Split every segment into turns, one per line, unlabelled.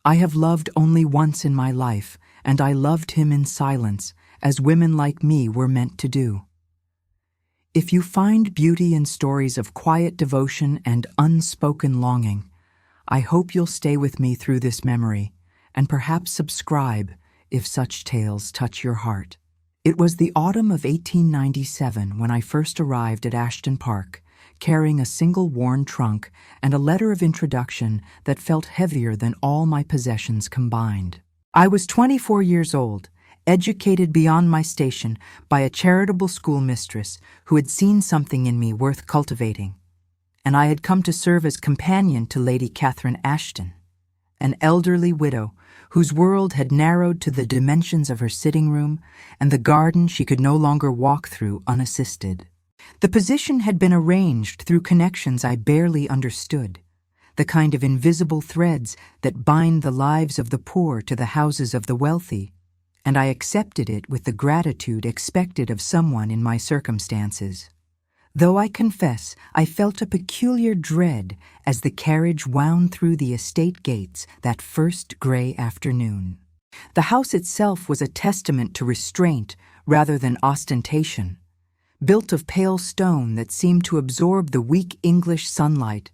I have loved only once in my life, and I loved him in silence, as women like me were meant to do. If you find beauty in stories of quiet devotion and unspoken longing, I hope you'll stay with me through this memory, and perhaps subscribe if such tales touch your heart. It was the autumn of 1897 when I first arrived at Ashton Park, carrying a single worn trunk and a letter of introduction that felt heavier than all my possessions combined. I was 24 years old, educated beyond my station by a charitable schoolmistress who had seen something in me worth cultivating, and I had come to serve as companion to Lady Catherine Ashton, an elderly widow whose world had narrowed to the dimensions of her sitting room and the garden she could no longer walk through unassisted. The position had been arranged through connections I barely understood, the kind of invisible threads that bind the lives of the poor to the houses of the wealthy, and I accepted it with the gratitude expected of someone in my circumstances. Though I confess I felt a peculiar dread as the carriage wound through the estate gates that first gray afternoon. The house itself was a testament to restraint rather than ostentation, built of pale stone that seemed to absorb the weak English sunlight,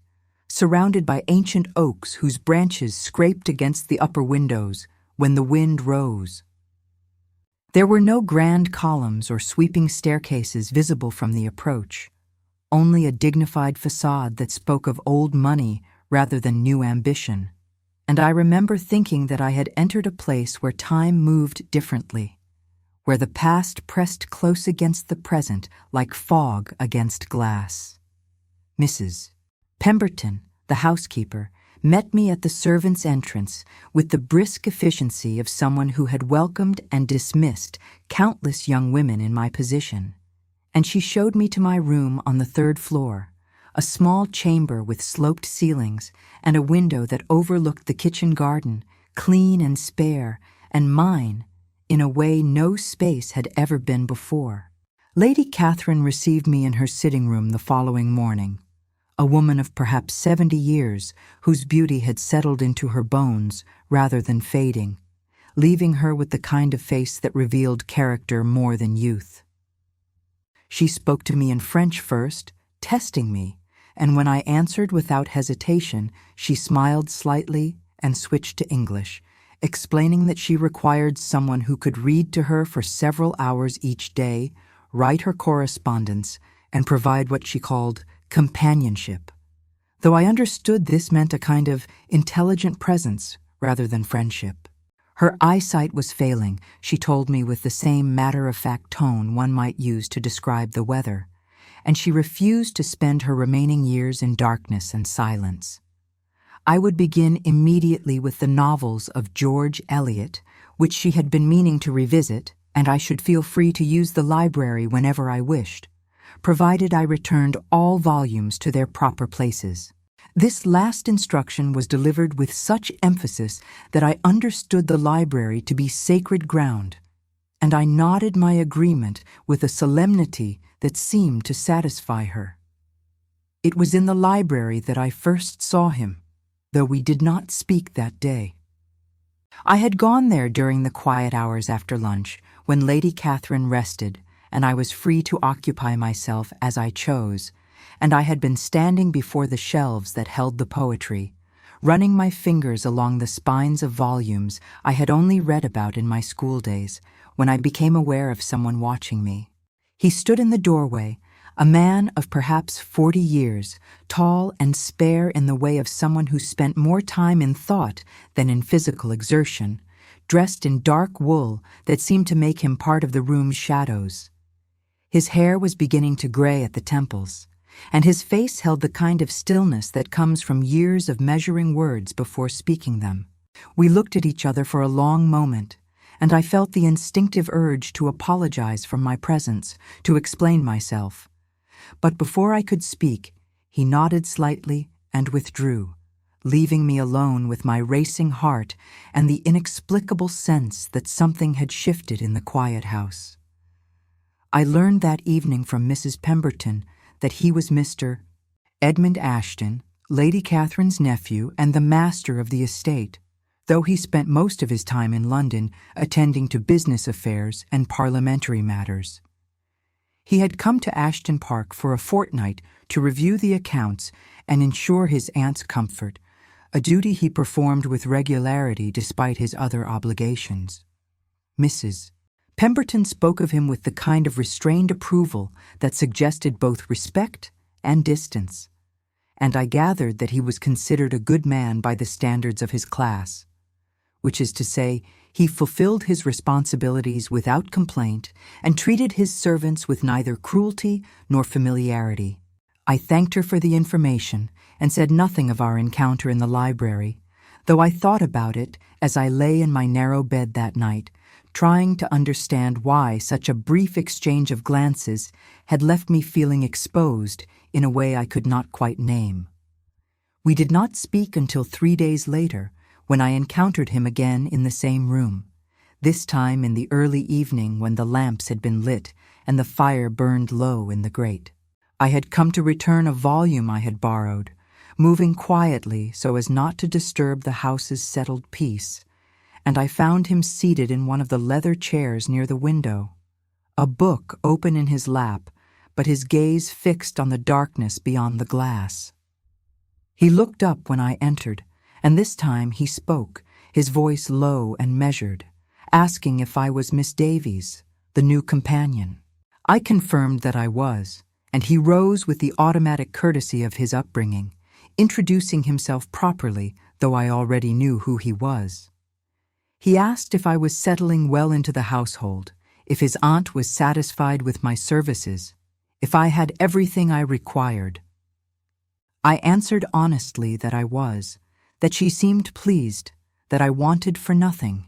surrounded by ancient oaks whose branches scraped against the upper windows when the wind rose. There were no grand columns or sweeping staircases visible from the approach, only a dignified facade that spoke of old money rather than new ambition, and I remember thinking that I had entered a place where time moved differently, where the past pressed close against the present like fog against glass. Mrs. Pemberton, the housekeeper, met me at the servants' entrance with the brisk efficiency of someone who had welcomed and dismissed countless young women in my position, and she showed me to my room on the 3rd floor, a small chamber with sloped ceilings and a window that overlooked the kitchen garden, clean and spare, and mine, in a way no space had ever been before. Lady Catherine received me in her sitting room the following morning, a woman of perhaps 70 years whose beauty had settled into her bones rather than fading, leaving her with the kind of face that revealed character more than youth. She spoke to me in French first, testing me, and when I answered without hesitation, she smiled slightly and switched to English, explaining that she required someone who could read to her for several hours each day, write her correspondence, and provide what she called companionship, though I understood this meant a kind of intelligent presence rather than friendship. Her eyesight was failing, she told me with the same matter-of-fact tone one might use to describe the weather, and she refused to spend her remaining years in darkness and silence. I would begin immediately with the novels of George Eliot, which she had been meaning to revisit, and I should feel free to use the library whenever I wished, provided I returned all volumes to their proper places. This last instruction was delivered with such emphasis that I understood the library to be sacred ground, and I nodded my agreement with a solemnity that seemed to satisfy her. It was in the library that I first saw him, though we did not speak that day. I had gone there during the quiet hours after lunch, when Lady Catherine rested, and I was free to occupy myself as I chose, and I had been standing before the shelves that held the poetry, running my fingers along the spines of volumes I had only read about in my school days, when I became aware of someone watching me. He stood in the doorway, a man of perhaps 40 years, tall and spare in the way of someone who spent more time in thought than in physical exertion, dressed in dark wool that seemed to make him part of the room's shadows. His hair was beginning to gray at the temples, and his face held the kind of stillness that comes from years of measuring words before speaking them. We looked at each other for a long moment, and I felt the instinctive urge to apologize for my presence, to explain myself. But before I could speak, he nodded slightly and withdrew, leaving me alone with my racing heart and the inexplicable sense that something had shifted in the quiet house. I learned that evening from Mrs. Pemberton that he was Mr. Edmund Ashton, Lady Catherine's nephew and the master of the estate, though he spent most of his time in London attending to business affairs and parliamentary matters. He had come to Ashton Park for a fortnight to review the accounts and ensure his aunt's comfort, a duty he performed with regularity despite his other obligations. Mrs. Pemberton spoke of him with the kind of restrained approval that suggested both respect and distance, and I gathered that he was considered a good man by the standards of his class, which is to say, he fulfilled his responsibilities without complaint and treated his servants with neither cruelty nor familiarity. I thanked her for the information and said nothing of our encounter in the library, though I thought about it as I lay in my narrow bed that night, trying to understand why such a brief exchange of glances had left me feeling exposed in a way I could not quite name. We did not speak until 3 days later, when I encountered him again in the same room, this time in the early evening when the lamps had been lit and the fire burned low in the grate. I had come to return a volume I had borrowed, moving quietly so as not to disturb the house's settled peace, and I found him seated in one of the leather chairs near the window, a book open in his lap, but his gaze fixed on the darkness beyond the glass. He looked up when I entered, and this time he spoke, his voice low and measured, asking if I was Miss Davies, the new companion. I confirmed that I was, and he rose with the automatic courtesy of his upbringing, introducing himself properly, though I already knew who he was. He asked if I was settling well into the household, if his aunt was satisfied with my services, if I had everything I required. I answered honestly that I was, that she seemed pleased, that I wanted for nothing,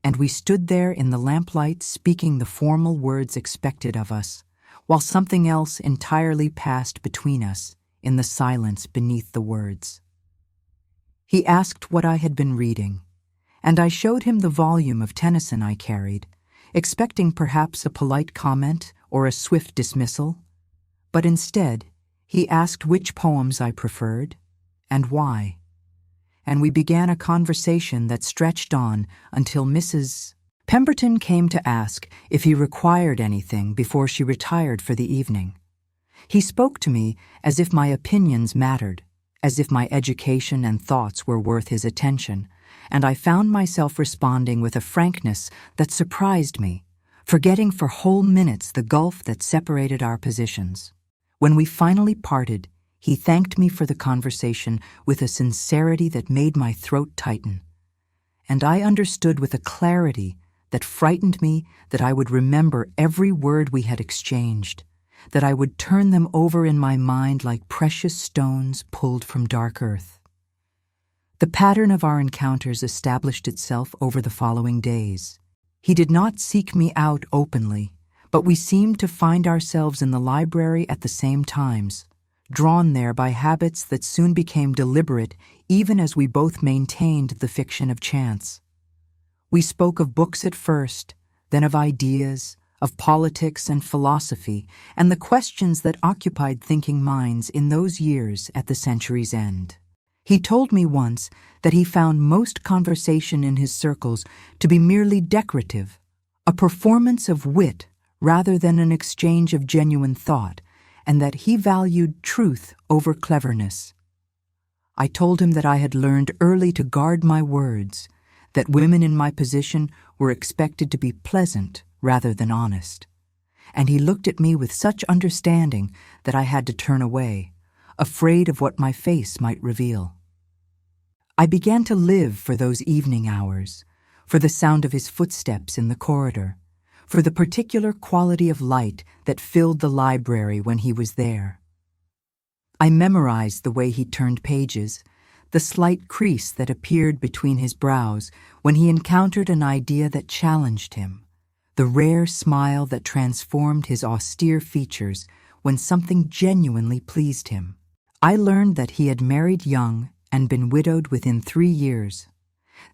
and we stood there in the lamplight speaking the formal words expected of us, while something else entirely passed between us in the silence beneath the words. He asked what I had been reading, and I showed him the volume of Tennyson I carried, expecting perhaps a polite comment or a swift dismissal, but instead he asked which poems I preferred and why, and we began a conversation that stretched on until Mrs. Pemberton came to ask if he required anything before she retired for the evening. He spoke to me as if my opinions mattered, as if my education and thoughts were worth his attention, and I found myself responding with a frankness that surprised me, forgetting for whole minutes the gulf that separated our positions. When we finally parted, he thanked me for the conversation with a sincerity that made my throat tighten, and I understood with a clarity that frightened me that I would remember every word we had exchanged, that I would turn them over in my mind like precious stones pulled from dark earth. The pattern of our encounters established itself over the following days. He did not seek me out openly, but we seemed to find ourselves in the library at the same times, drawn there by habits that soon became deliberate even as we both maintained the fiction of chance. We spoke of books at first, then of ideas, of politics and philosophy, and the questions that occupied thinking minds in those years at the century's end. He told me once that he found most conversation in his circles to be merely decorative, a performance of wit rather than an exchange of genuine thought, and that he valued truth over cleverness. I told him that I had learned early to guard my words, that women in my position were expected to be pleasant rather than honest, and he looked at me with such understanding that I had to turn away, afraid of what my face might reveal. I began to live for those evening hours, for the sound of his footsteps in the corridor, for the particular quality of light that filled the library when he was there. I memorized the way he turned pages, the slight crease that appeared between his brows when he encountered an idea that challenged him, the rare smile that transformed his austere features when something genuinely pleased him. I learned that he had married young and been widowed within 3 years,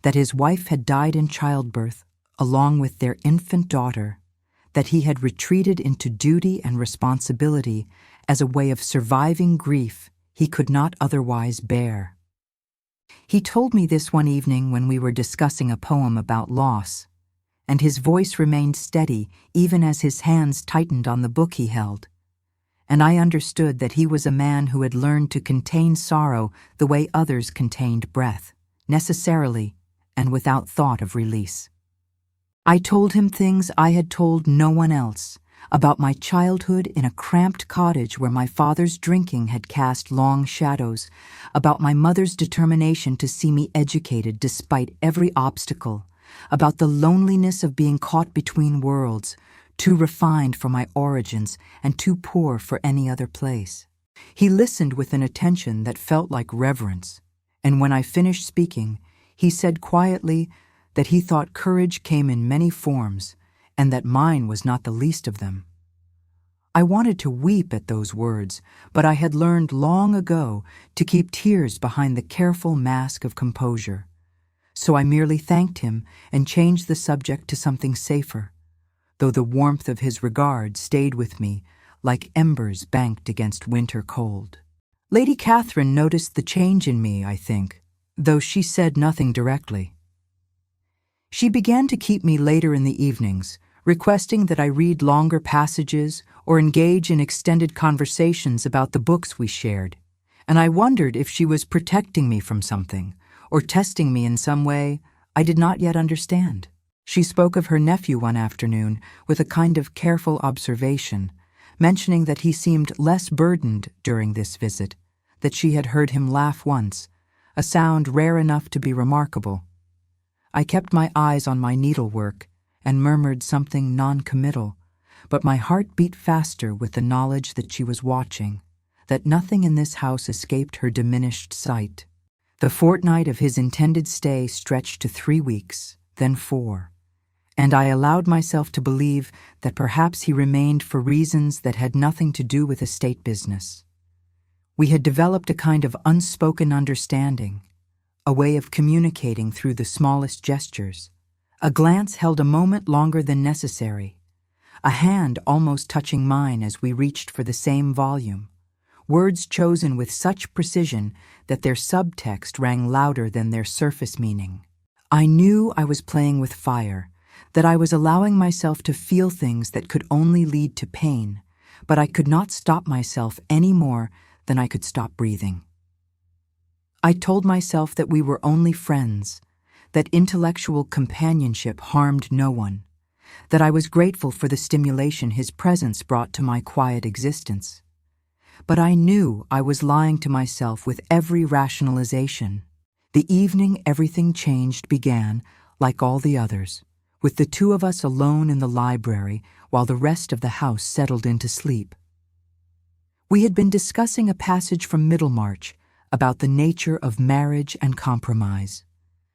that his wife had died in childbirth along with their infant daughter, that he had retreated into duty and responsibility as a way of surviving grief he could not otherwise bear. He told me this one evening when we were discussing a poem about loss, and his voice remained steady even as his hands tightened on the book he held. And I understood that he was a man who had learned to contain sorrow the way others contained breath, necessarily and without thought of release. I told him things I had told no one else, about my childhood in a cramped cottage where my father's drinking had cast long shadows, about my mother's determination to see me educated despite every obstacle, about the loneliness of being caught between worlds, too refined for my origins and too poor for any other place. He listened with an attention that felt like reverence, and when I finished speaking, he said quietly that he thought courage came in many forms, and that mine was not the least of them. I wanted to weep at those words, but I had learned long ago to keep tears behind the careful mask of composure. So I merely thanked him and changed the subject to something safer, though the warmth of his regard stayed with me like embers banked against winter cold. Lady Catherine noticed the change in me, I think, though she said nothing directly. She began to keep me later in the evenings, requesting that I read longer passages or engage in extended conversations about the books we shared, and I wondered if she was protecting me from something or testing me in some way I did not yet understand. She spoke of her nephew one afternoon with a kind of careful observation, mentioning that he seemed less burdened during this visit, that she had heard him laugh once, a sound rare enough to be remarkable. I kept my eyes on my needlework and murmured something non-committal, but my heart beat faster with the knowledge that she was watching, that nothing in this house escaped her diminished sight. The fortnight of his intended stay stretched to 3 weeks, then 4, and I allowed myself to believe that perhaps he remained for reasons that had nothing to do with estate business. We had developed a kind of unspoken understanding, a way of communicating through the smallest gestures. A glance held a moment longer than necessary, a hand almost touching mine as we reached for the same volume, words chosen with such precision that their subtext rang louder than their surface meaning. I knew I was playing with fire, that I was allowing myself to feel things that could only lead to pain, but I could not stop myself any more than I could stop breathing. I told myself that we were only friends, that intellectual companionship harmed no one, that I was grateful for the stimulation his presence brought to my quiet existence. But I knew I was lying to myself with every rationalization. The evening everything changed began, like all the others, with the two of us alone in the library while the rest of the house settled into sleep. We had been discussing a passage from Middlemarch about the nature of marriage and compromise,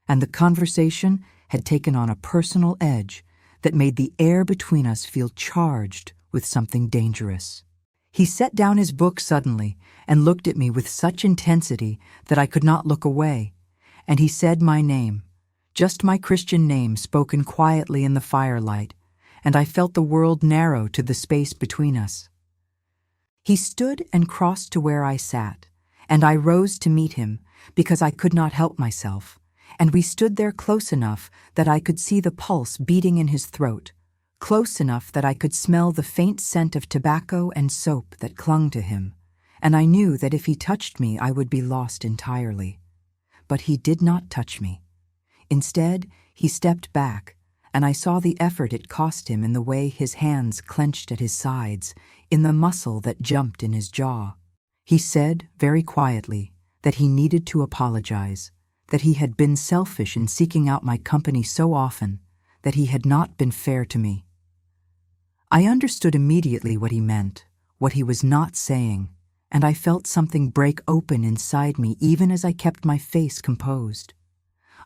and the conversation had taken on a personal edge that made the air between us feel charged with something dangerous. He set down his book suddenly and looked at me with such intensity that I could not look away, and he said my name, just my Christian name spoken quietly in the firelight, and I felt the world narrow to the space between us. He stood and crossed to where I sat, and I rose to meet him because I could not help myself, and we stood there close enough that I could see the pulse beating in his throat, close enough that I could smell the faint scent of tobacco and soap that clung to him, and I knew that if he touched me I would be lost entirely. But he did not touch me. Instead, he stepped back, and I saw the effort it cost him in the way his hands clenched at his sides, in the muscle that jumped in his jaw. He said, very quietly, that he needed to apologize, that he had been selfish in seeking out my company so often, that he had not been fair to me. I understood immediately what he meant, what he was not saying, and I felt something break open inside me even as I kept my face composed.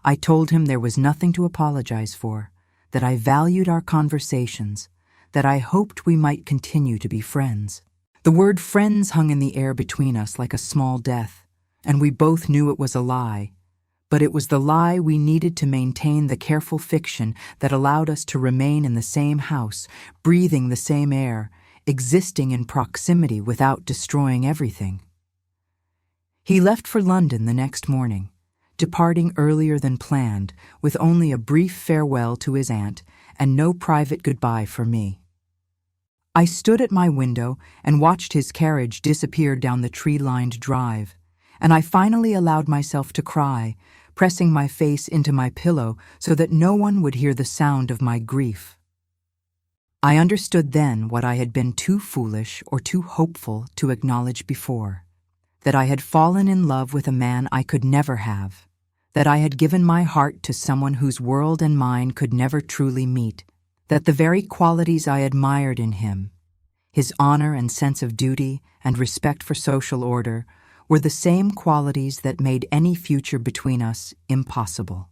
I told him there was nothing to apologize for, that I valued our conversations, that I hoped we might continue to be friends. The word friends hung in the air between us like a small death, and we both knew it was a lie, but it was the lie we needed to maintain the careful fiction that allowed us to remain in the same house, breathing the same air, existing in proximity without destroying everything. He left for London the next morning, departing earlier than planned, with only a brief farewell to his aunt and no private goodbye for me. I stood at my window and watched his carriage disappear down the tree-lined drive, and I finally allowed myself to cry, pressing my face into my pillow so that no one would hear the sound of my grief. I understood then what I had been too foolish or too hopeful to acknowledge before, that I had fallen in love with a man I could never have, that I had given my heart to someone whose world and mine could never truly meet, that the very qualities I admired in him, his honor and sense of duty and respect for social order, were the same qualities that made any future between us impossible.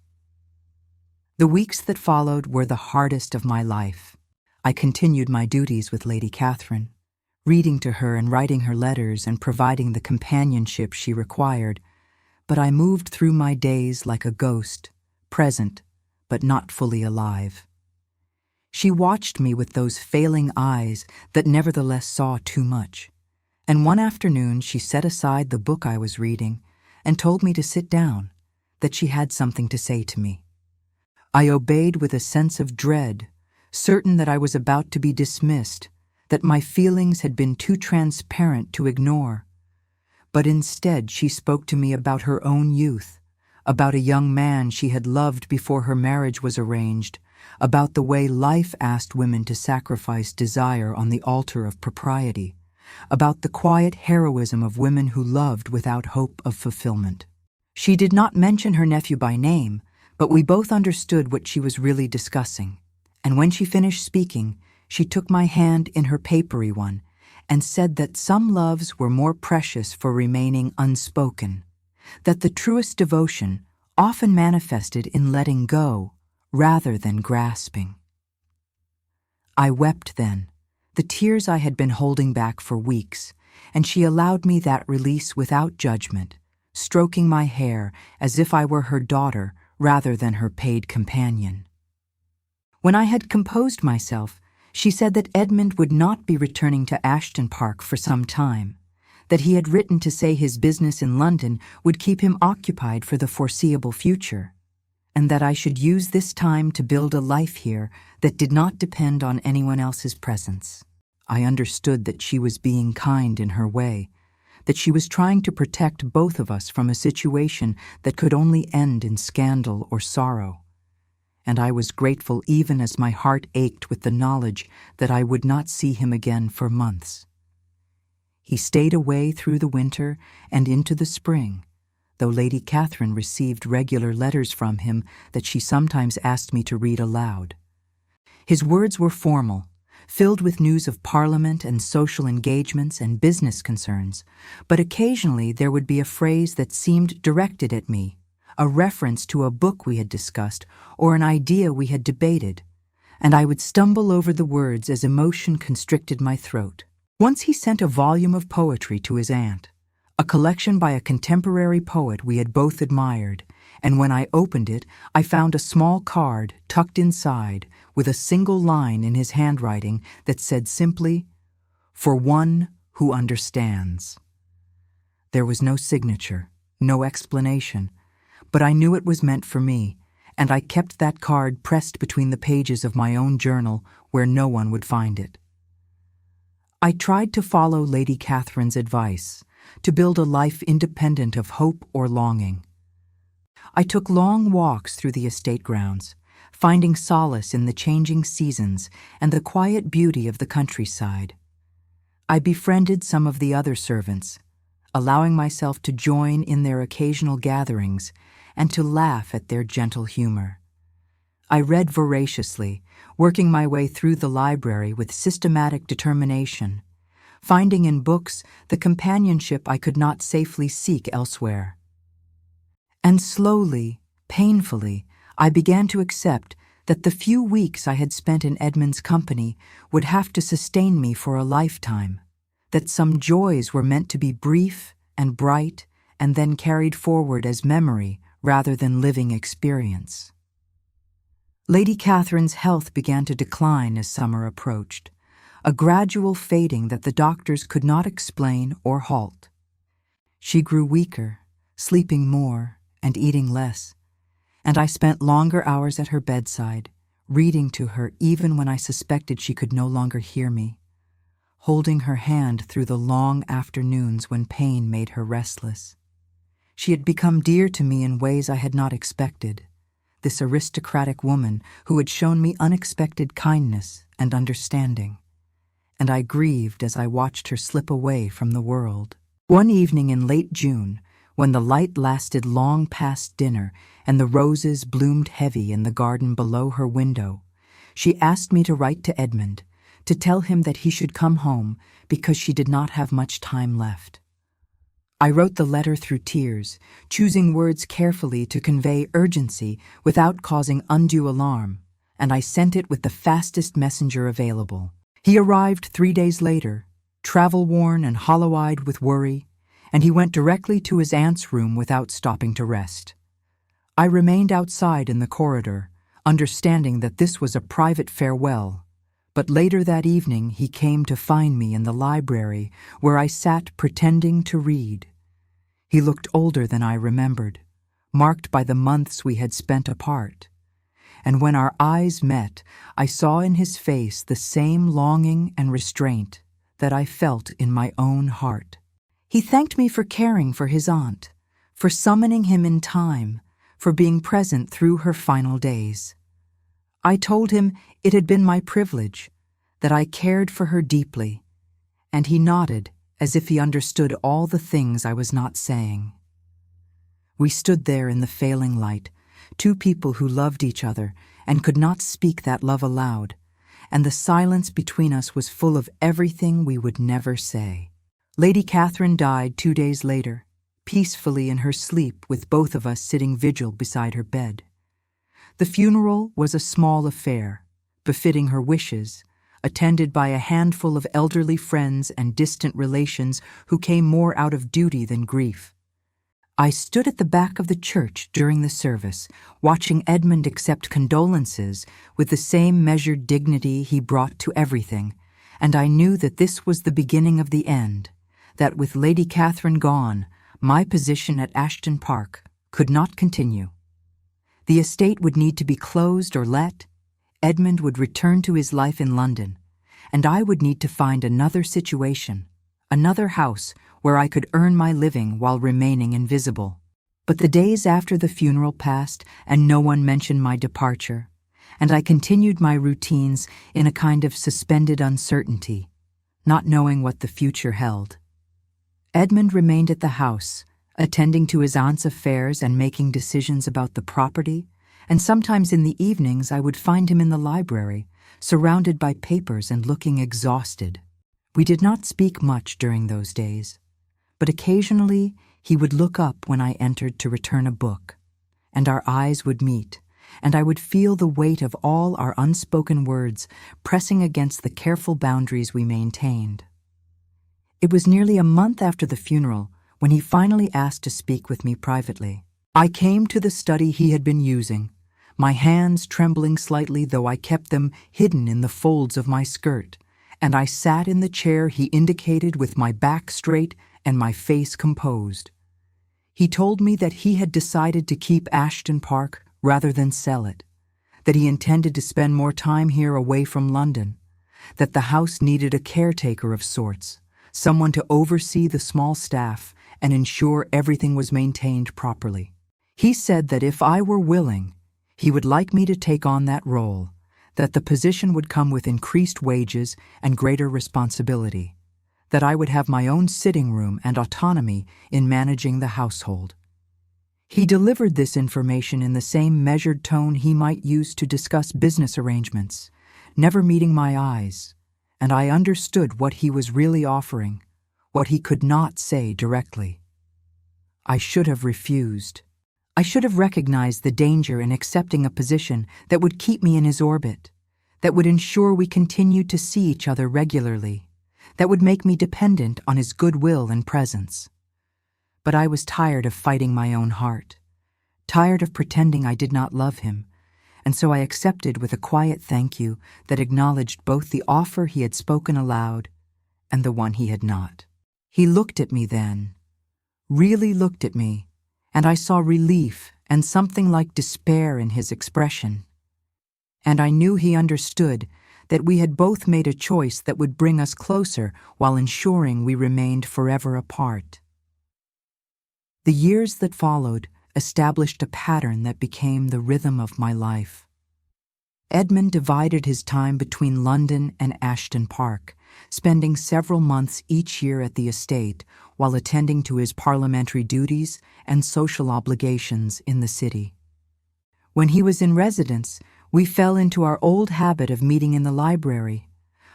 The weeks that followed were the hardest of my life. I continued my duties with Lady Catherine, reading to her and writing her letters and providing the companionship she required, but I moved through my days like a ghost, present, but not fully alive. She watched me with those failing eyes that nevertheless saw too much, and one afternoon she set aside the book I was reading and told me to sit down, that she had something to say to me. I obeyed with a sense of dread, certain that I was about to be dismissed, that my feelings had been too transparent to ignore. But instead she spoke to me about her own youth, about a young man she had loved before her marriage was arranged, about the way life asked women to sacrifice desire on the altar of propriety, about the quiet heroism of women who loved without hope of fulfillment. She did not mention her nephew by name, but we both understood what she was really discussing, and when she finished speaking, she took my hand in her papery one and said that some loves were more precious for remaining unspoken, that the truest devotion often manifested in letting go rather than grasping. I wept then, the tears I had been holding back for weeks, and she allowed me that release without judgment, stroking my hair as if I were her daughter rather than her paid companion. When I had composed myself, she said that Edmund would not be returning to Ashton Park for some time, that he had written to say his business in London would keep him occupied for the foreseeable future, and that I should use this time to build a life here that did not depend on anyone else's presence. I understood that she was being kind in her way, that she was trying to protect both of us from a situation that could only end in scandal or sorrow, and I was grateful even as my heart ached with the knowledge that I would not see him again for months. He stayed away through the winter and into the spring, though Lady Catherine received regular letters from him that she sometimes asked me to read aloud. His words were formal, filled with news of Parliament and social engagements and business concerns, but occasionally there would be a phrase that seemed directed at me, a reference to a book we had discussed or an idea we had debated, and I would stumble over the words as emotion constricted my throat. Once he sent a volume of poetry to his aunt, a collection by a contemporary poet we had both admired, and when I opened it, I found a small card tucked inside with a single line in his handwriting that said simply, "For one who understands." There was no signature, no explanation, but I knew it was meant for me, and I kept that card pressed between the pages of my own journal where no one would find it. I tried to follow Lady Catherine's advice, to build a life independent of hope or longing. I took long walks through the estate grounds, finding solace in the changing seasons and the quiet beauty of the countryside. I befriended some of the other servants, allowing myself to join in their occasional gatherings and to laugh at their gentle humor. I read voraciously, working my way through the library with systematic determination, finding in books the companionship I could not safely seek elsewhere. And slowly, painfully, I began to accept that the few weeks I had spent in Edmund's company would have to sustain me for a lifetime, that some joys were meant to be brief and bright and then carried forward as memory rather than living experience. Lady Catherine's health began to decline as summer approached, a gradual fading that the doctors could not explain or halt. She grew weaker, sleeping more, and eating less, and I spent longer hours at her bedside, reading to her even when I suspected she could no longer hear me, holding her hand through the long afternoons when pain made her restless. She had become dear to me in ways I had not expected, this aristocratic woman who had shown me unexpected kindness and understanding, and I grieved as I watched her slip away from the world. One evening in late June, when the light lasted long past dinner and the roses bloomed heavy in the garden below her window, she asked me to write to Edmund, to tell him that he should come home because she did not have much time left. I wrote the letter through tears, choosing words carefully to convey urgency without causing undue alarm, and I sent it with the fastest messenger available. He arrived 3 days later, travel-worn and hollow-eyed with worry, and he went directly to his aunt's room without stopping to rest. I remained outside in the corridor, understanding that this was a private farewell, but later that evening he came to find me in the library where I sat pretending to read. He looked older than I remembered, marked by the months we had spent apart. And when our eyes met, I saw in his face the same longing and restraint that I felt in my own heart. He thanked me for caring for his aunt, for summoning him in time, for being present through her final days. I told him it had been my privilege, that I cared for her deeply, and he nodded as if he understood all the things I was not saying. We stood there in the failing light, two people who loved each other and could not speak that love aloud, and the silence between us was full of everything we would never say. Lady Catherine died 2 days later, peacefully in her sleep with both of us sitting vigil beside her bed. The funeral was a small affair, befitting her wishes, attended by a handful of elderly friends and distant relations who came more out of duty than grief. I stood at the back of the church during the service, watching Edmund accept condolences with the same measured dignity he brought to everything, and I knew that this was the beginning of the end, that with Lady Catherine gone, my position at Ashton Park could not continue. The estate would need to be closed or let, Edmund would return to his life in London, and I would need to find another situation, another house where I could earn my living while remaining invisible. But the days after the funeral passed and no one mentioned my departure, and I continued my routines in a kind of suspended uncertainty, not knowing what the future held. Edmund remained at the house, attending to his aunt's affairs and making decisions about the property, and sometimes in the evenings I would find him in the library, surrounded by papers and looking exhausted. We did not speak much during those days, but occasionally he would look up when I entered to return a book, and our eyes would meet, and I would feel the weight of all our unspoken words pressing against the careful boundaries we maintained. It was nearly a month after the funeral when he finally asked to speak with me privately. I came to the study he had been using, my hands trembling slightly though I kept them hidden in the folds of my skirt, and I sat in the chair he indicated with my back straight and my face composed. He told me that he had decided to keep Ashton Park rather than sell it, that he intended to spend more time here away from London, that the house needed a caretaker of sorts, someone to oversee the small staff and ensure everything was maintained properly. He said that if I were willing, he would like me to take on that role, that the position would come with increased wages and greater responsibility, that I would have my own sitting room and autonomy in managing the household. He delivered this information in the same measured tone he might use to discuss business arrangements, never meeting my eyes, and I understood what he was really offering, what he could not say directly. I should have refused. I should have recognized the danger in accepting a position that would keep me in his orbit, that would ensure we continued to see each other regularly, that would make me dependent on his goodwill and presence. But I was tired of fighting my own heart, tired of pretending I did not love him, and so I accepted with a quiet thank you that acknowledged both the offer he had spoken aloud and the one he had not. He looked at me then, really looked at me, and I saw relief and something like despair in his expression. And I knew he understood that we had both made a choice that would bring us closer while ensuring we remained forever apart. The years that followed established a pattern that became the rhythm of my life. Edmund divided his time between London and Ashton Park, spending several months each year at the estate while attending to his parliamentary duties and social obligations in the city. When he was in residence, we fell into our old habit of meeting in the library,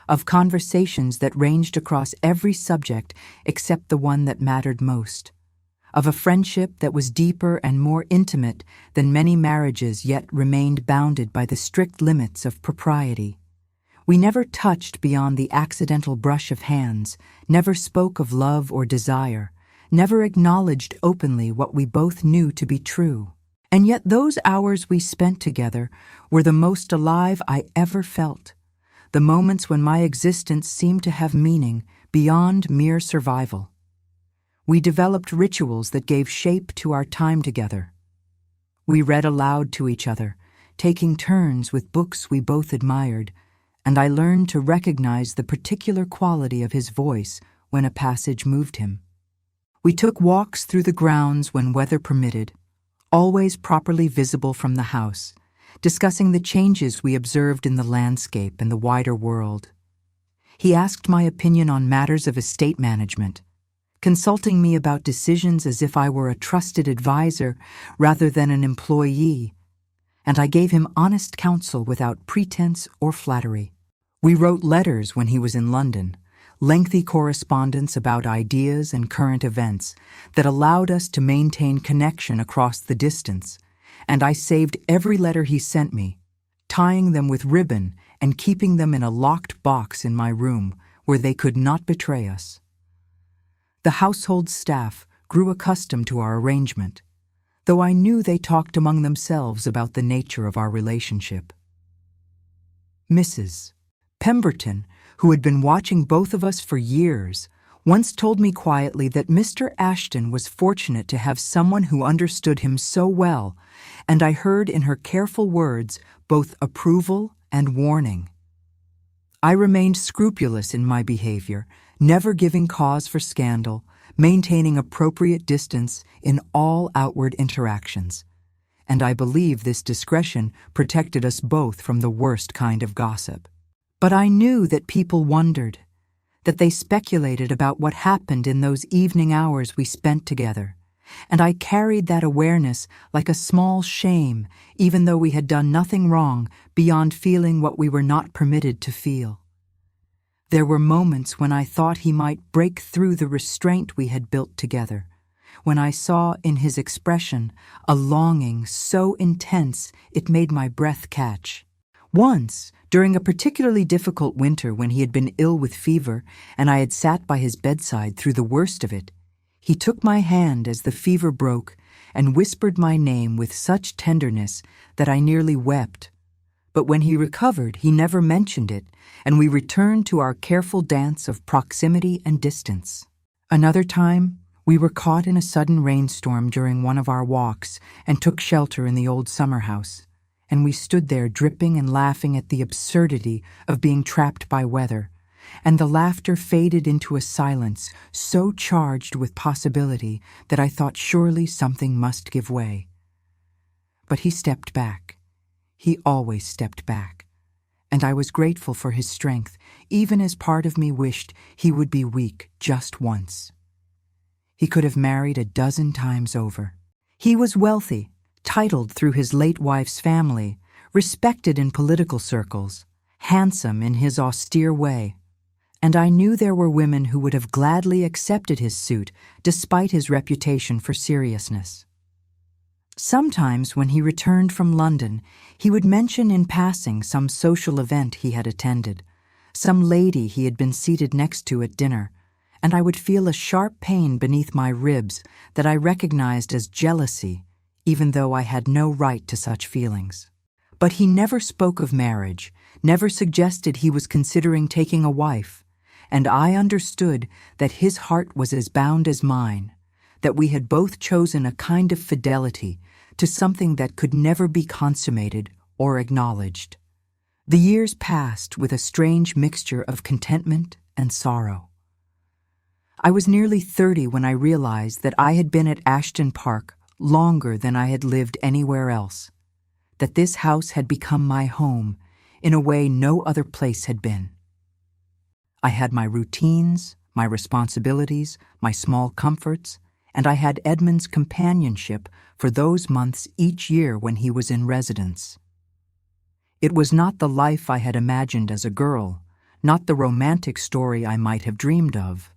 of conversations that ranged across every subject except the one that mattered most, of a friendship that was deeper and more intimate than many marriages yet remained bounded by the strict limits of propriety. We never touched beyond the accidental brush of hands, never spoke of love or desire, never acknowledged openly what we both knew to be true. And yet those hours we spent together were the most alive I ever felt, the moments when my existence seemed to have meaning beyond mere survival. We developed rituals that gave shape to our time together. We read aloud to each other, taking turns with books we both admired, and I learned to recognize the particular quality of his voice when a passage moved him. We took walks through the grounds when weather permitted, always properly visible from the house, discussing the changes we observed in the landscape and the wider world. He asked my opinion on matters of estate management, consulting me about decisions as if I were a trusted advisor rather than an employee, and I gave him honest counsel without pretense or flattery. We wrote letters when he was in London, lengthy correspondence about ideas and current events that allowed us to maintain connection across the distance, and I saved every letter he sent me, tying them with ribbon and keeping them in a locked box in my room where they could not betray us. The household staff grew accustomed to our arrangement, though I knew they talked among themselves about the nature of our relationship. Mrs. Pemberton, who had been watching both of us for years, once told me quietly that Mr. Ashton was fortunate to have someone who understood him so well, and I heard in her careful words both approval and warning. I remained scrupulous in my behavior, never giving cause for scandal, maintaining appropriate distance in all outward interactions, and I believe this discretion protected us both from the worst kind of gossip. But I knew that people wondered, that they speculated about what happened in those evening hours we spent together, and I carried that awareness like a small shame, even though we had done nothing wrong beyond feeling what we were not permitted to feel. There were moments when I thought he might break through the restraint we had built together, when I saw in his expression a longing so intense it made my breath catch. Once, during a particularly difficult winter when he had been ill with fever and I had sat by his bedside through the worst of it, he took my hand as the fever broke and whispered my name with such tenderness that I nearly wept. But when he recovered, he never mentioned it, and we returned to our careful dance of proximity and distance. Another time, we were caught in a sudden rainstorm during one of our walks and took shelter in the old summer house, and we stood there dripping and laughing at the absurdity of being trapped by weather, and the laughter faded into a silence so charged with possibility that I thought surely something must give way. But he stepped back. He always stepped back, and I was grateful for his strength, even as part of me wished he would be weak just once. He could have married a dozen times over. He was wealthy, titled through his late wife's family, respected in political circles, handsome in his austere way, and I knew there were women who would have gladly accepted his suit despite his reputation for seriousness. Sometimes when he returned from London, he would mention in passing some social event he had attended, some lady he had been seated next to at dinner, and I would feel a sharp pain beneath my ribs that I recognized as jealousy, even though I had no right to such feelings. But he never spoke of marriage, never suggested he was considering taking a wife, and I understood that his heart was as bound as mine, that we had both chosen a kind of fidelity to something that could never be consummated or acknowledged. The years passed with a strange mixture of contentment and sorrow. I was nearly 30 when I realized that I had been at Ashton Park longer than I had lived anywhere else, that this house had become my home in a way no other place had been. I had my routines, my responsibilities, my small comforts, and I had Edmund's companionship for those months each year when he was in residence. It was not the life I had imagined as a girl, not the romantic story I might have dreamed of,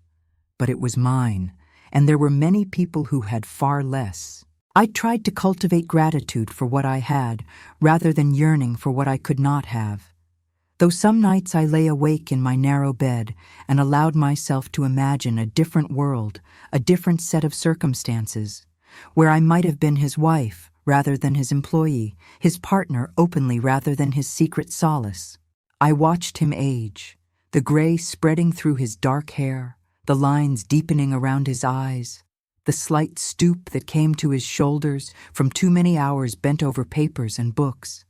but it was mine, and there were many people who had far less. I tried to cultivate gratitude for what I had, rather than yearning for what I could not have. Though some nights I lay awake in my narrow bed and allowed myself to imagine a different world, a different set of circumstances, where I might have been his wife rather than his employee, his partner openly rather than his secret solace. I watched him age, the gray spreading through his dark hair, the lines deepening around his eyes, the slight stoop that came to his shoulders from too many hours bent over papers and books.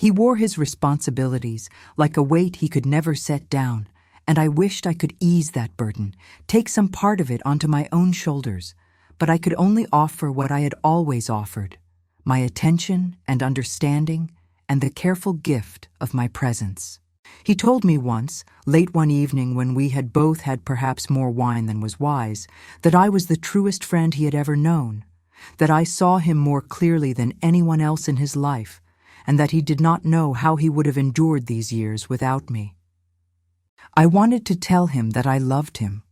He wore his responsibilities like a weight he could never set down, and I wished I could ease that burden, take some part of it onto my own shoulders, but I could only offer what I had always offered, my attention and understanding and the careful gift of my presence. He told me once, late one evening when we had both had perhaps more wine than was wise, that I was the truest friend he had ever known, that I saw him more clearly than anyone else in his life, and that he did not know how he would have endured these years without me. I wanted to tell him that I loved him,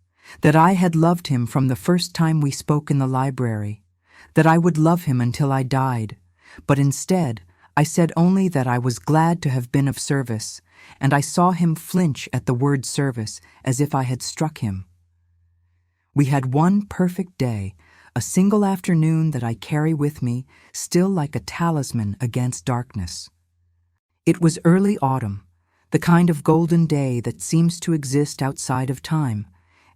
that I had loved him from the first time we spoke in the library, that I would love him until I died, but instead I said only that I was glad to have been of service, and I saw him flinch at the word service as if I had struck him. We had one perfect day, a single afternoon that I carry with me, still like a talisman against darkness. It was early autumn, the kind of golden day that seems to exist outside of time,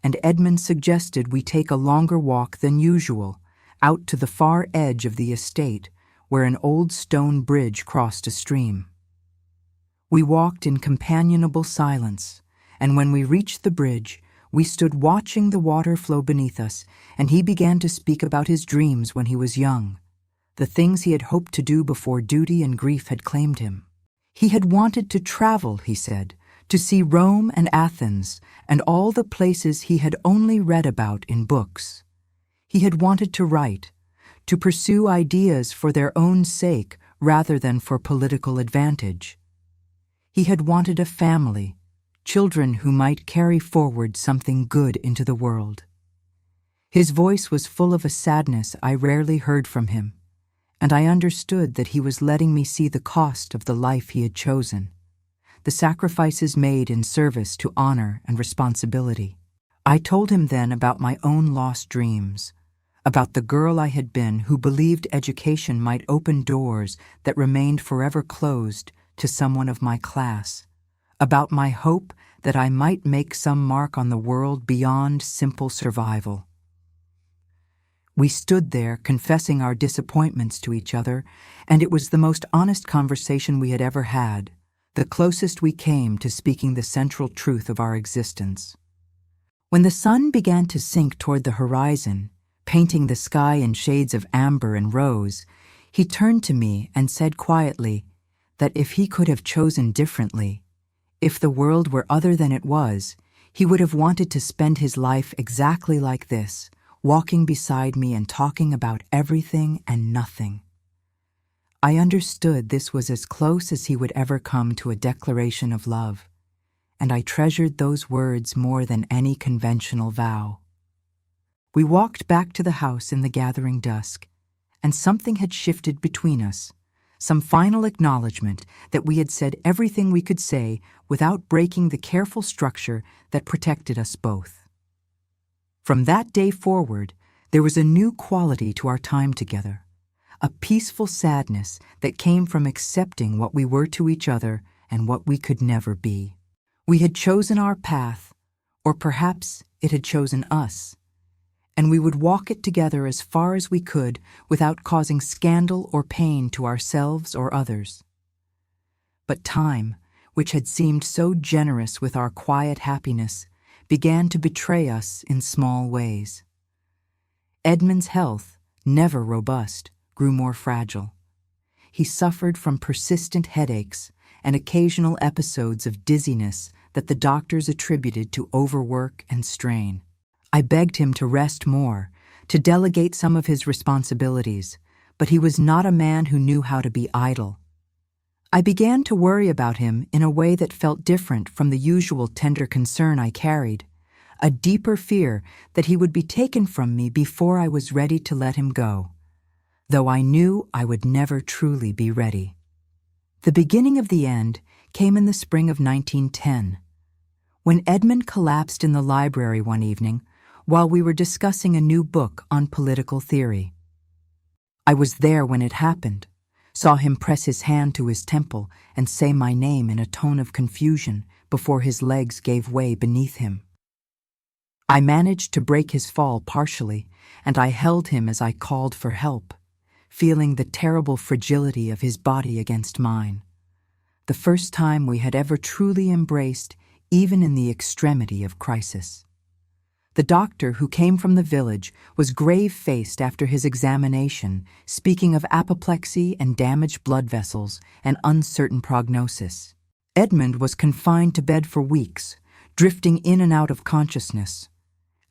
and Edmund suggested we take a longer walk than usual, out to the far edge of the estate, where an old stone bridge crossed a stream. We walked in companionable silence, and when we reached the bridge, we stood watching the water flow beneath us, and he began to speak about his dreams when he was young, the things he had hoped to do before duty and grief had claimed him. He had wanted to travel, he said, to see Rome and Athens and all the places he had only read about in books. He had wanted to write, to pursue ideas for their own sake rather than for political advantage. He had wanted a family, children who might carry forward something good into the world. His voice was full of a sadness I rarely heard from him, and I understood that he was letting me see the cost of the life he had chosen, the sacrifices made in service to honor and responsibility. I told him then about my own lost dreams, about the girl I had been who believed education might open doors that remained forever closed to someone of my class, about my hope that I might make some mark on the world beyond simple survival. We stood there confessing our disappointments to each other, and it was the most honest conversation we had ever had, the closest we came to speaking the central truth of our existence. When the sun began to sink toward the horizon, painting the sky in shades of amber and rose, he turned to me and said quietly that if he could have chosen differently, if the world were other than it was, he would have wanted to spend his life exactly like this, walking beside me and talking about everything and nothing. I understood this was as close as he would ever come to a declaration of love, and I treasured those words more than any conventional vow. We walked back to the house in the gathering dusk, and something had shifted between us, some final acknowledgement that we had said everything we could say without breaking the careful structure that protected us both. From that day forward, there was a new quality to our time together, a peaceful sadness that came from accepting what we were to each other and what we could never be. We had chosen our path, or perhaps it had chosen us, and we would walk it together as far as we could without causing scandal or pain to ourselves or others. But time, which had seemed so generous with our quiet happiness, began to betray us in small ways. Edmund's health, never robust, grew more fragile. He suffered from persistent headaches and occasional episodes of dizziness that the doctors attributed to overwork and strain. I begged him to rest more, to delegate some of his responsibilities, but he was not a man who knew how to be idle. I began to worry about him in a way that felt different from the usual tender concern I carried, a deeper fear that he would be taken from me before I was ready to let him go, though I knew I would never truly be ready. The beginning of the end came in the spring of 1910, when Edmund collapsed in the library one evening while we were discussing a new book on political theory. I was there when it happened, saw him press his hand to his temple and say my name in a tone of confusion before his legs gave way beneath him. I managed to break his fall partially, and I held him as I called for help, feeling the terrible fragility of his body against mine. The first time we had ever truly embraced, even in the extremity of crisis. The doctor who came from the village was grave-faced after his examination, speaking of apoplexy and damaged blood vessels and uncertain prognosis. Edmund was confined to bed for weeks, drifting in and out of consciousness,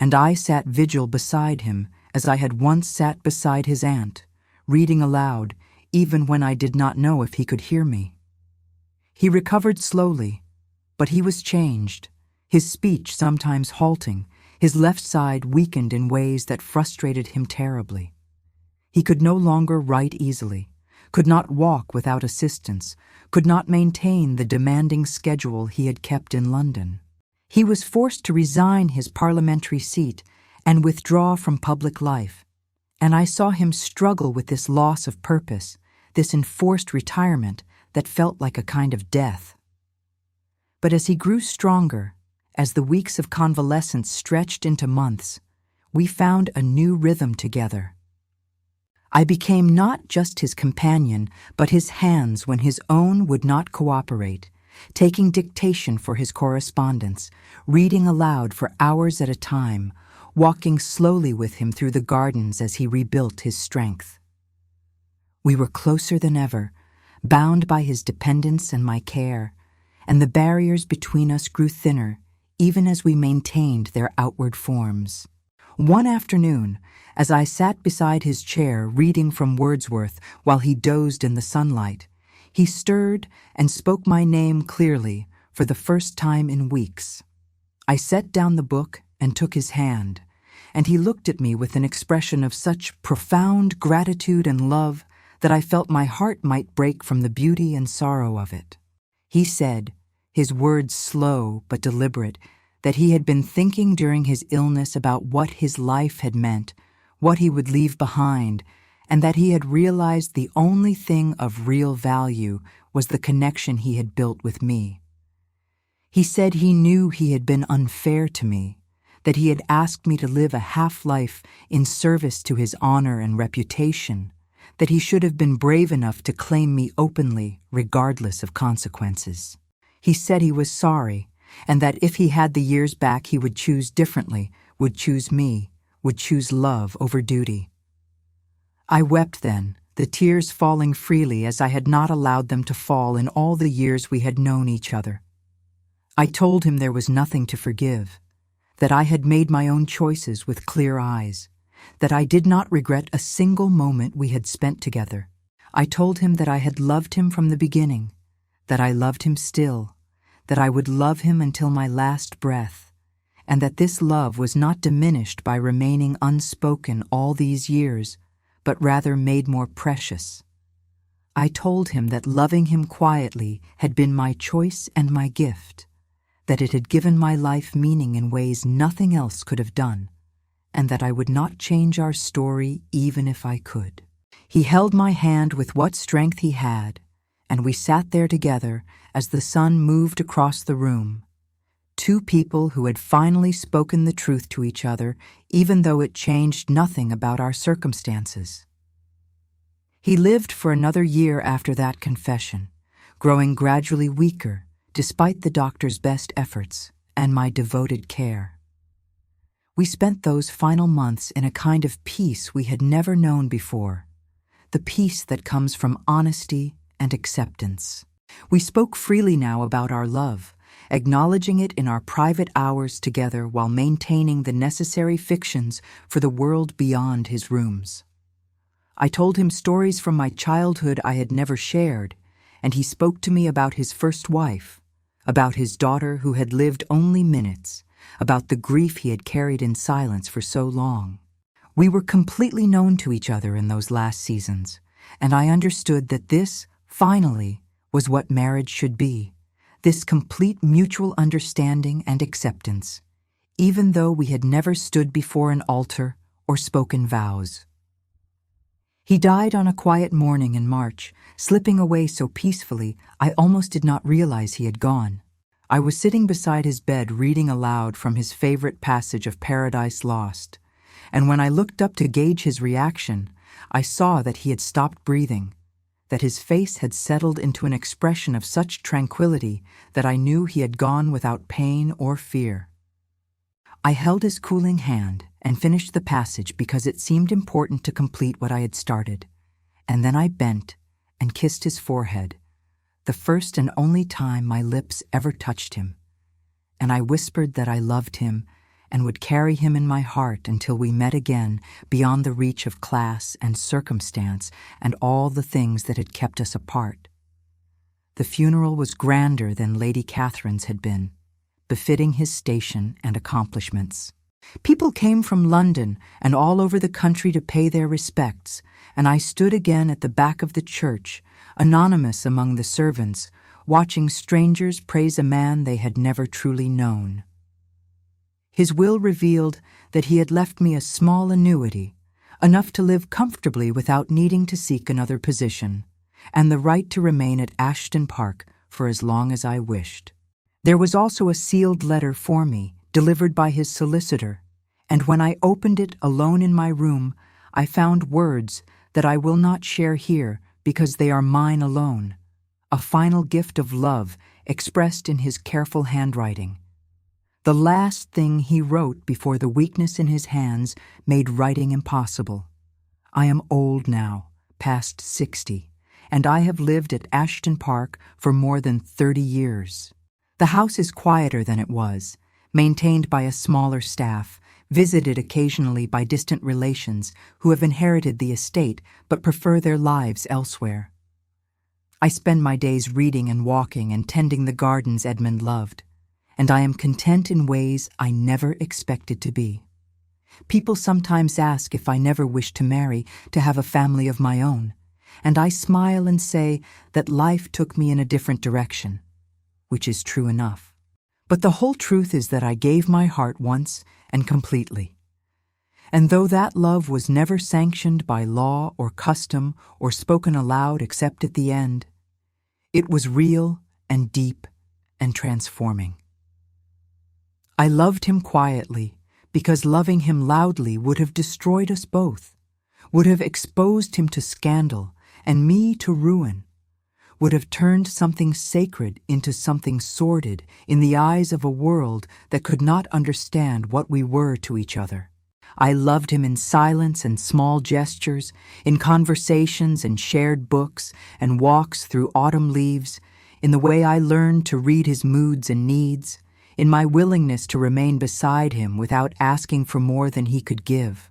and I sat vigil beside him as I had once sat beside his aunt, reading aloud, even when I did not know if he could hear me. He recovered slowly, but he was changed, his speech sometimes halting, his left side weakened in ways that frustrated him terribly. He could no longer write easily, could not walk without assistance, could not maintain the demanding schedule he had kept in London. He was forced to resign his parliamentary seat and withdraw from public life, and I saw him struggle with this loss of purpose, this enforced retirement that felt like a kind of death. But as he grew stronger, as the weeks of convalescence stretched into months, we found a new rhythm together. I became not just his companion, but his hands when his own would not cooperate, taking dictation for his correspondence, reading aloud for hours at a time, walking slowly with him through the gardens as he rebuilt his strength. We were closer than ever, bound by his dependence and my care, and the barriers between us grew thinner, even as we maintained their outward forms. One afternoon, as I sat beside his chair reading from Wordsworth while he dozed in the sunlight, he stirred and spoke my name clearly for the first time in weeks. I set down the book and took his hand, and he looked at me with an expression of such profound gratitude and love that I felt my heart might break from the beauty and sorrow of it. He said, his words slow but deliberate, that he had been thinking during his illness about what his life had meant, what he would leave behind, and that he had realized the only thing of real value was the connection he had built with me. He said he knew he had been unfair to me, that he had asked me to live a half-life in service to his honor and reputation, that he should have been brave enough to claim me openly, regardless of consequences. He said he was sorry, and that if he had the years back he would choose differently, would choose me, would choose love over duty. I wept then, the tears falling freely as I had not allowed them to fall in all the years we had known each other. I told him there was nothing to forgive, that I had made my own choices with clear eyes, that I did not regret a single moment we had spent together. I told him that I had loved him from the beginning, that I loved him still, that I would love him until my last breath, and that this love was not diminished by remaining unspoken all these years, but rather made more precious. I told him that loving him quietly had been my choice and my gift, that it had given my life meaning in ways nothing else could have done, and that I would not change our story even if I could. He held my hand with what strength he had, and we sat there together as the sun moved across the room, two people who had finally spoken the truth to each other, even though it changed nothing about our circumstances. He lived for another year after that confession, growing gradually weaker despite the doctor's best efforts and my devoted care. We spent those final months in a kind of peace we had never known before, the peace that comes from honesty and acceptance. We spoke freely now about our love, acknowledging it in our private hours together while maintaining the necessary fictions for the world beyond his rooms. I told him stories from my childhood I had never shared, and he spoke to me about his first wife, about his daughter who had lived only minutes, about the grief he had carried in silence for so long. We were completely known to each other in those last seasons, and I understood that this, finally, was what marriage should be, this complete mutual understanding and acceptance, even though we had never stood before an altar or spoken vows. He died on a quiet morning in March, slipping away so peacefully I almost did not realize he had gone. I was sitting beside his bed reading aloud from his favorite passage of Paradise Lost, and when I looked up to gauge his reaction, I saw that he had stopped breathing, that his face had settled into an expression of such tranquility that I knew he had gone without pain or fear. I held his cooling hand and finished the passage because it seemed important to complete what I had started, and then I bent and kissed his forehead, the first and only time my lips ever touched him, and I whispered that I loved him and would carry him in my heart until we met again beyond the reach of class and circumstance and all the things that had kept us apart. The funeral was grander than Lady Catherine's had been, befitting his station and accomplishments. People came from London and all over the country to pay their respects, and I stood again at the back of the church, anonymous among the servants, watching strangers praise a man they had never truly known. His will revealed that he had left me a small annuity, enough to live comfortably without needing to seek another position, and the right to remain at Ashton Park for as long as I wished. There was also a sealed letter for me, delivered by his solicitor, and when I opened it alone in my room, I found words that I will not share here because they are mine alone, a final gift of love expressed in his careful handwriting. The last thing he wrote before the weakness in his hands made writing impossible. I am old now, past 60, and I have lived at Ashton Park for more than 30 years. The house is quieter than it was, maintained by a smaller staff, visited occasionally by distant relations who have inherited the estate but prefer their lives elsewhere. I spend my days reading and walking and tending the gardens Edmund loved, and I am content in ways I never expected to be. People sometimes ask if I never wish to marry, to have a family of my own, and I smile and say that life took me in a different direction, which is true enough. But the whole truth is that I gave my heart once and completely. And though that love was never sanctioned by law or custom or spoken aloud except at the end, it was real and deep and transforming. I loved him quietly because loving him loudly would have destroyed us both, would have exposed him to scandal and me to ruin, would have turned something sacred into something sordid in the eyes of a world that could not understand what we were to each other. I loved him in silence and small gestures, in conversations and shared books and walks through autumn leaves, in the way I learned to read his moods and needs, in my willingness to remain beside him without asking for more than he could give.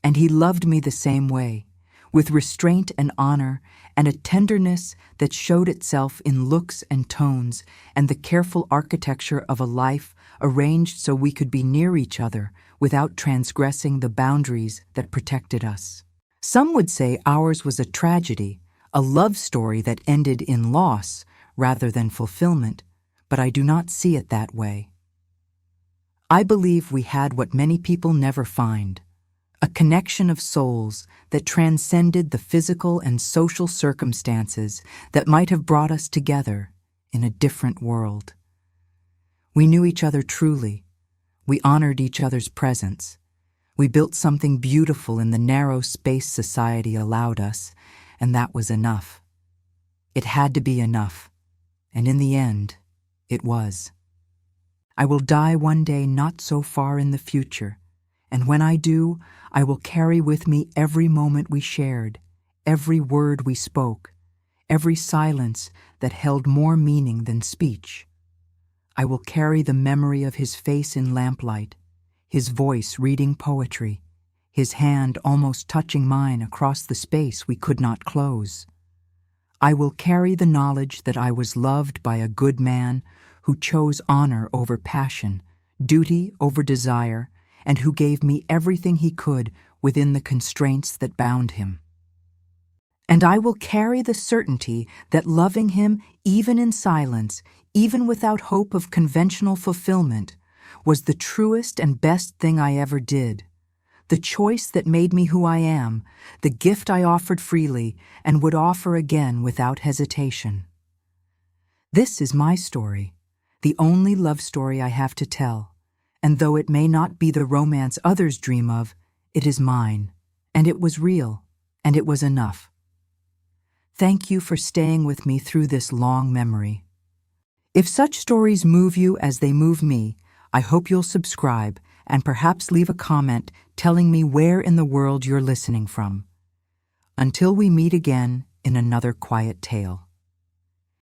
And he loved me the same way, with restraint and honor and a tenderness that showed itself in looks and tones and the careful architecture of a life arranged so we could be near each other without transgressing the boundaries that protected us. Some would say ours was a tragedy, a love story that ended in loss rather than fulfillment, but I do not see it that way. I believe we had what many people never find, a connection of souls that transcended the physical and social circumstances that might have brought us together in a different world. We knew each other truly. We honored each other's presence. We built something beautiful in the narrow space society allowed us, and that was enough. It had to be enough, and in the end, it was. I will die one day not so far in the future, and when I do, I will carry with me every moment we shared, every word we spoke, every silence that held more meaning than speech. I will carry the memory of his face in lamplight, his voice reading poetry, his hand almost touching mine across the space we could not close. I will carry the knowledge that I was loved by a good man who chose honor over passion, duty over desire, and who gave me everything he could within the constraints that bound him. And I will carry the certainty that loving him, even in silence, even without hope of conventional fulfillment, was the truest and best thing I ever did, the choice that made me who I am, the gift I offered freely and would offer again without hesitation. This is my story, the only love story I have to tell, and though it may not be the romance others dream of, it is mine, and it was real, and it was enough. Thank you for staying with me through this long memory. If such stories move you as they move me, I hope you'll subscribe and perhaps leave a comment telling me where in the world you're listening from. Until we meet again in another quiet tale.